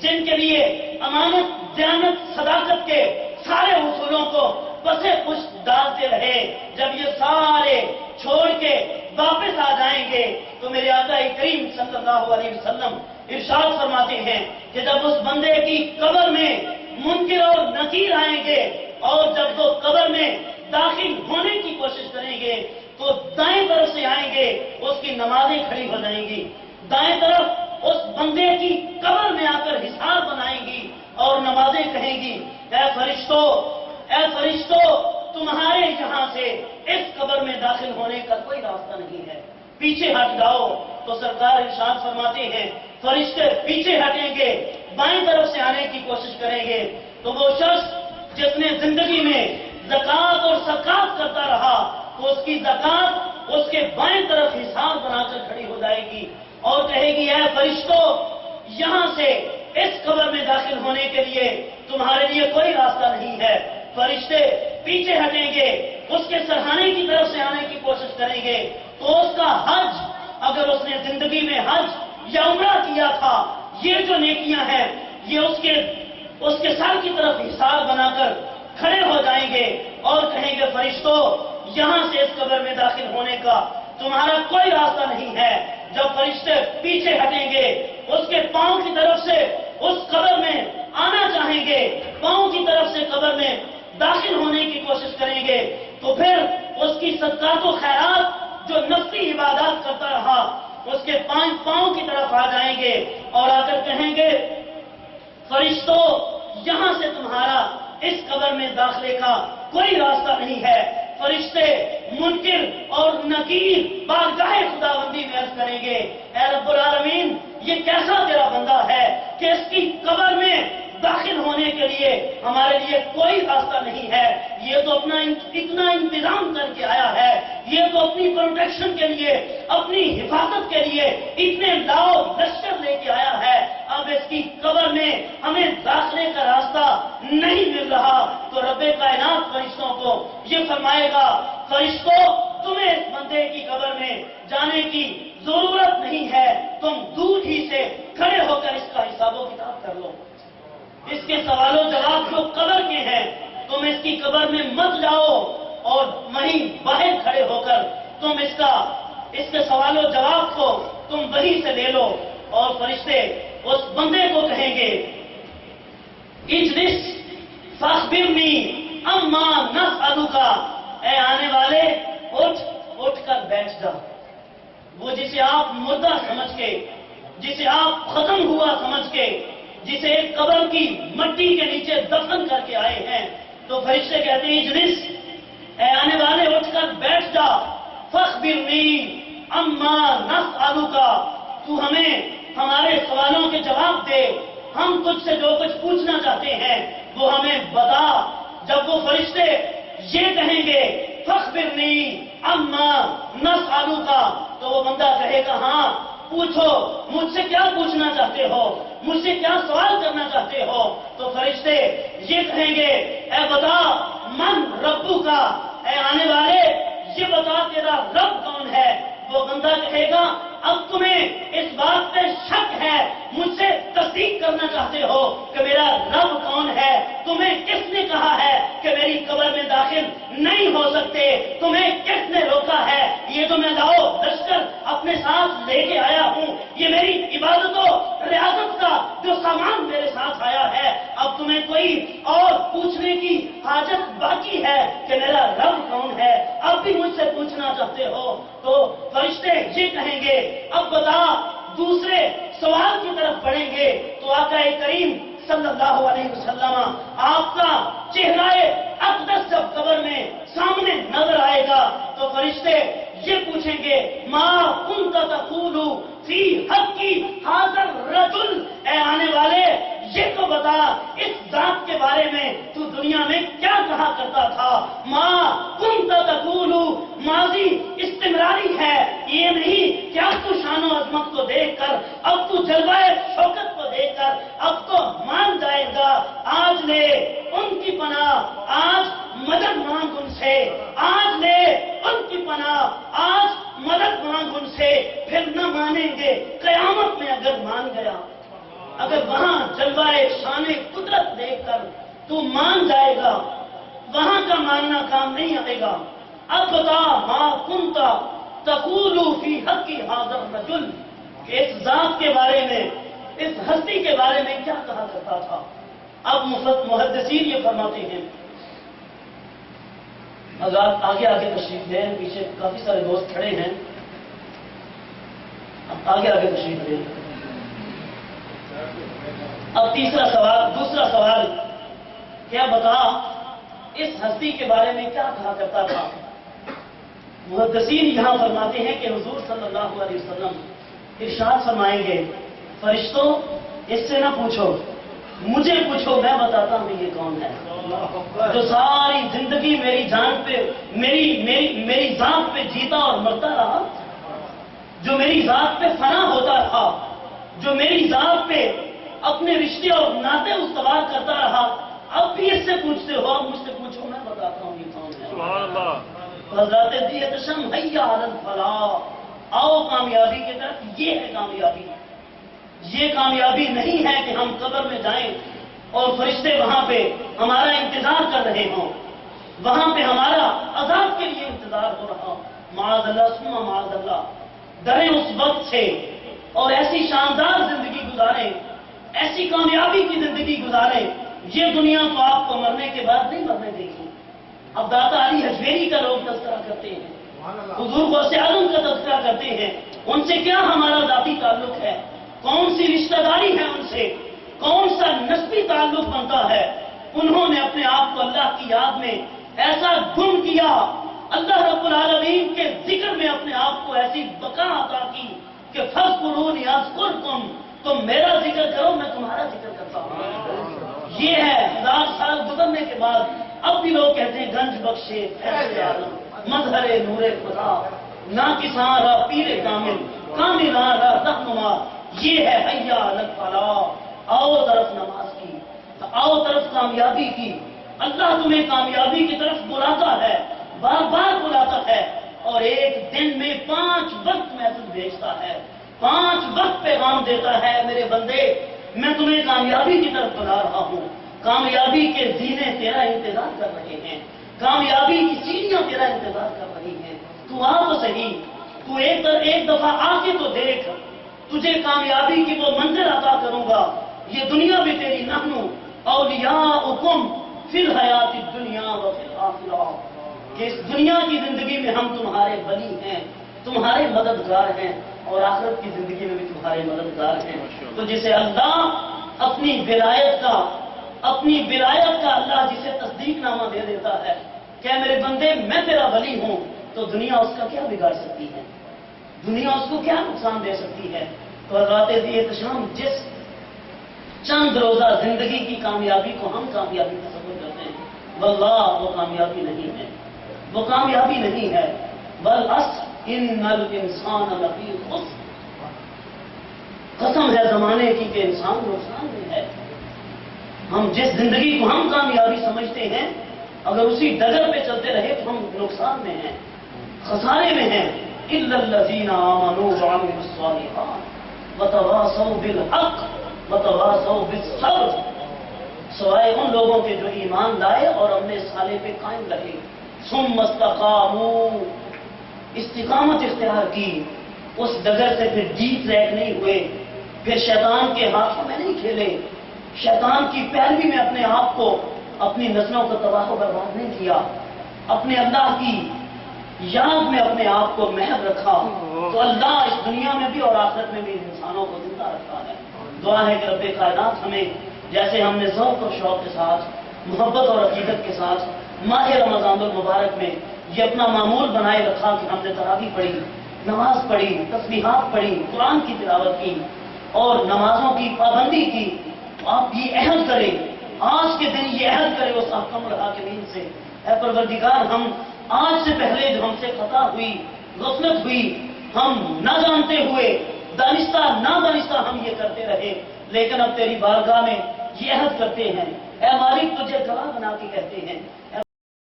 جن کے لیے امانت، دیانت، صداقت کے سارے اصولوں کو بسے پشت ڈالتے رہے، جب یہ سارے چھوڑ کے واپس آ جائیں گے تو میرے آقا کریم صلی اللہ علیہ وسلم ارشاد فرماتے ہیں کہ جب اس بندے کی قبر میں منکر اور نکیر آئیں گے اور جب وہ قبر میں داخل ہونے کی کوشش کریں گے تو دائیں طرف سے آئیں گے، اس کی نمازیں کھڑی ہو جائیں گی، دائیں طرف اس بندے کی قبر میں آ کر حساب بنائیں گی اور نمازیں کہیں گی، اے فرشتوں تمہارے یہاں سے اس قبر میں داخل ہونے کا کوئی راستہ نہیں ہے، پیچھے ہٹ جاؤ۔ تو سرکار ارشاد فرماتے ہیں فرشتے پیچھے ہٹیں گے، بائیں طرف سے آنے کی کوشش کریں گے، تو وہ شخص جس نے زندگی میں زکات اور صدقات کرتا رہا تو اس کی زکات اس کے بائیں طرف حساب بنا کر کھڑی ہو جائے گی اور کہے گی اے فرشتوں یہاں سے اس قبر میں داخل ہونے کے لیے تمہارے لیے کوئی راستہ نہیں ہے۔ فرشتے پیچھے ہٹیں گے، اس کے سرہانے کی طرف سے آنے کی کوشش کریں گے تو اس کا حج، اگر اس نے زندگی میں حج یا عمرہ کیا تھا، یہ جو نیکیاں ہیں یہ اس کے سر کی طرف حساب بنا کر کھڑے ہو جائیں گے اور کہیں گے فرشتوں یہاں سے اس قبر میں داخل ہونے کا تمہارا کوئی راستہ نہیں ہے۔ جب فرشتے پیچھے ہٹیں گے، اس کے پاؤں کی طرف سے اس قبر میں آنا چاہیں گے، پاؤں کی طرف سے قبر میں داخل ہونے کی کوشش کریں گے تو پھر اس کی صدقات و خیرات جو نفسی عبادات کرتا رہا اس کے پاؤں کی طرف آ جائیں گے اور آ کر کہیں گے فرشتوں یہاں سے تمہارا اس قبر میں داخلے کا کوئی راستہ نہیں ہے۔ فرشتے منکر اور نکیر بارگاہ خداوندی میں عرض کریں گے اے رب العالمین یہ کیسا تیرا بندہ ہے کہ اس کی قبر میں داخل ہونے کے لیے ہمارے لیے کوئی راستہ نہیں ہے، یہ تو اپنا اتنا انتظام کر کے آیا ہے، یہ تو اپنی پروٹیکشن کے لیے، اپنی حفاظت کے لیے اتنے لاؤ لشکر لے کے آیا ہے، اب اس کی قبر میں ہمیں داخلے کا راستہ نہیں مل رہا تو رب کائنات فرشتوں کو یہ فرمائے گا فرشتوں تمہیں اس بندے کی قبر میں جانے کی ضرورت نہیں ہے، تم دور ہی سے کھڑے ہو کر اس کا حساب و کتاب کر لو، اس کے سوال و جواب جو قبر کے ہیں تم اس کی قبر میں مت جاؤ اور وہیں باہر کھڑے ہو کر تم اس کے سوال و جواب کو تم وہیں سے لے لو۔ اور فرشتے اس بندے کو کہیں گے اجلس فاخبرنی اما نفعلک، اے آنے والے اٹھ کر بیٹھ جاؤ۔ وہ جسے آپ مردہ سمجھ کے، جسے آپ ختم ہوا سمجھ کے، جسے ایک قبر کی مٹی کے نیچے دفن کر کے آئے ہیں تو فرشتے کہتے ہیں اجلس، اے آنے والے اٹھ کر بیٹھ جا، فاخبرنی اما نفعلک، تو ہمیں ہمارے سوالوں کے جواب دے، ہم تجھ سے جو کچھ پوچھنا چاہتے ہیں وہ ہمیں بتا۔ جب وہ فرشتے یہ کہیں گے فاخبرنی اما نفعلک تو وہ بندہ کہے گا ہاں پوچھو، مجھ سے کیا پوچھنا چاہتے ہو، مجھ سے کیا سوال کرنا چاہتے ہو؟ تو فرشتے یہ کہیں گے اے بتا من ربک، اے آنے والے یہ بتا تیرا رب کون ہے؟ وہ بندہ کہے گا اب تمہیں اس بات پہ شک ہے، مجھ سے تصدیق کرنا چاہتے ہو کہ میرا رب کون ہے؟ تمہیں کس نے کہا ہے کہ میری قبر میں داخل نہیں ہو سکتے؟ تمہیں کس نے روکا ہے؟ یہ تو میں لاؤ لشکر اپنے ساتھ لے کے آیا ہوں، یہ میری عبادت و ریاضت کا جو سامان میرے ساتھ آیا ہے، اب تمہیں کوئی اور پوچھنے کی حاجت باقی ہے کہ میرا رب کون ہے؟ اب بھی مجھ سے پوچھنا چاہتے ہو؟ تو فرشتے یہ کہیں گے اب بتا، دوسرے سوال کی طرف بڑھیں گے تو آقا کریم صلی اللہ علیہ وسلم آپ کا چہرہ اقدس جب قبر میں سامنے نظر آئے گا تو فرشتے یہ پوچھیں گے ما کنت تقول فی حق ھذا الرجل، اے آنے والے یہ تو بتا اس ذات کے بارے میں تو دنیا میں کیا کہا کرتا تھا؟ ما کنت تقول ماضی استمراری ہے، یہ نہیں کہ اب تو شان و عظمت کو دیکھ کر، اب تو جلوہ شوکت کو دیکھ کر اب تو مان جائے گا، آج لے ان کی پناہ، آج مدد مانگ ان سے، آج لے ان کی پناہ، آج مدد مانگ ان سے، پھر نہ مانیں گے قیامت میں اگر مان گیا، اگر وہاں جلوائے شان قدرت دیکھ کر تو مان جائے گا، وہاں کا ماننا کام نہیں آئے گا۔ اب بتا ما کنتا تقول فی حق ھذا الرجل، کہ اس ذات کے بارے میں، اس ہستی کے بارے میں کیا کہا کرتا تھا۔ اب محدثین یہ فرماتے ہیں، حضرات آگے آگے تشریف لیں، پیچھے کافی سارے دوست کھڑے ہیں، اب آگے آگے تشریف لیں۔ اب دوسرا سوال، کیا بتا اس ہستی کے بارے میں کیا کہا کرتا تھا۔ محدثین یہاں فرماتے ہیں کہ حضور صلی اللہ علیہ وسلم ارشاد فرمائیں گے، فرشتوں اس سے نہ پوچھو، مجھے پوچھو، میں بتاتا ہوں یہ کون ہے، جو ساری زندگی میری جان پہ، میری ذات پہ جیتا اور مرتا رہا، جو میری ذات پہ فنا ہوتا رہا، جو میری ذات پہ اپنے رشتے اور ناطے استوار کرتا رہا، اب بھی اس سے پوچھتے ہو، اب مجھ سے پوچھو، میں بتاتا ہوں یہ کون ہے۔ سبحان اللہ۔ حضرات دیت شم حیا علی الفلاح، آؤ کامیابی کی طرف، یہ ہے کامیابی۔ یہ کامیابی نہیں ہے کہ ہم قبر میں جائیں اور فرشتے وہاں پہ ہمارا انتظار کر رہے ہوں، وہاں پہ ہمارا عذاب کے لیے انتظار ہو رہا، معاذ اللہ ثم معاذ اللہ۔ ڈریں اس وقت سے اور ایسی شاندار زندگی گزاریں، ایسی کامیابی کی زندگی گزاریں، یہ دنیا تو آپ کو مرنے کے بعد نہیں مرنے دے گی۔ اب داتا علی حجویری کا لوگ تذکرہ کرتے ہیں، حضور غوث اعظم کا تذکرہ کرتے ہیں، ان سے کیا ہمارا ذاتی تعلق ہے، کون سی رشتہ داری ہے ان سے، کون سا نسبی تعلق بنتا ہے۔ انہوں نے اپنے آپ کو اللہ کی یاد میں ایسا گم کیا، اللہ رب العالمین کے ذکر میں اپنے آپ کو ایسی بقا عطا کی کہ فاذکرونی اذکرکم، تم میرا ذکر کرو میں تمہارا ذکر کرتا ہوں۔ یہ ہے 1000 سال گزرنے کے بعد اب بھی لوگ کہتے ہیں گنج بخشے فیض عالم، مظہر نور خدا، نا کساں را پیر کامل، کاملاں را رہنما، یہ ہے حیا علی الفلاح۔ آؤ طرف نماز کی، آؤ طرف کامیابی کی۔ اللہ تمہیں کامیابی کی طرف بلاتا ہے، بار بار بلاتا ہے، اور ایک دن میں 5 وقت محفل بھیجتا ہے، 5 وقت پیغام دیتا ہے، میرے بندے میں تمہیں کامیابی کی طرف بلا رہا ہوں، کامیابی کے زینے تیرا انتظار کر رہے ہیں، کامیابی کی سیڑھیاں تیرا انتظار کر رہی ہیں، تو آ تو صحیح، تو ایک دفعہ آ کے تو دیکھ، تجھے کامیابی کی وہ منزل عطا کروں گا، یہ دنیا بھی تیری نحنو اولیاؤکم فی الحیات الدنیا و فی الآخرہ، کہ اس دنیا کی زندگی میں ہم تمہارے ولی ہیں، تمہارے مددگار ہیں، اور آخرت کی زندگی میں بھی تمہارے مددگار ہیں۔ تو جسے اللہ اپنی ولایت کا اللہ جسے تصدیق نامہ دے دیتا ہے کہ میرے بندے میں تیرا ولی ہوں، تو دنیا اس کا کیا بگاڑ سکتی ہے، دنیا اس کو کیا نقصان دے سکتی ہے۔ تو حضرات دیت شام جس چند روزہ زندگی کی کامیابی کو ہم کامیابی تصور کرتے ہیں، واللہ وہ کامیابی نہیں ہے، وہ کامیابی نہیں ہے۔ والعصر ان الانسان لفی خسر، قسم ہے زمانے کی کہ انسان نقصان میں ہے۔ ہم جس زندگی کو ہم کامیابی سمجھتے ہیں، اگر اسی ڈگر پہ چلتے رہے تو ہم نقصان میں ہیں، خسارے میں ہیں۔ الا الذین آمنوا وعملوا الصالحات وتواصوا بالحق وتواصوا بالصبر، سوائے ان لوگوں کے جو ایمان لائے اور عمل صالح پہ قائم رہے، ثم استقاموا، استقامت اختیار کی، اس ڈگر سے پھر ڈی ٹریک نہیں ہوئے، پھر شیطان کے ہاتھوں میں نہیں کھیلے، شیطان کی پیروی میں اپنے آپ کو، اپنی نسلوں کو تباہ و برباد نہیں کیا، اپنے اللہ کی یاد میں اپنے آپ کو محو رکھا، تو اللہ اس دنیا میں بھی اور آخرت میں بھی انسانوں کو زندہ رکھتا ہے۔ دعا ہے کہ رب کائنات ہمیں، جیسے ہم نے ذوق اور شوق کے ساتھ، محبت اور عقیدت کے ساتھ ماہ رمضان المبارک میں یہ اپنا معمول بنائے رکھا کہ ہم نے تراویح پڑھی، نماز پڑھی، تسبیحات پڑھی، قرآن کی تلاوت کی اور نمازوں کی پابندی کی، تو آپ یہ عہد کریں، آج کے دن یہ عہد کریں اس احکم الحاکمین سے، اے پروردگار ہم آج سے پہلے جو ہم سے خطا ہوئی، غفلت ہوئی، ہم نہ جانتے ہوئے، دانستہ نہ دانستہ ہم یہ کرتے رہے، لیکن اب تیری بارگاہ میں یہ عہد کرتے ہیں، اے مالک تجھے گواہ بنا کے کہتے ہیں، اے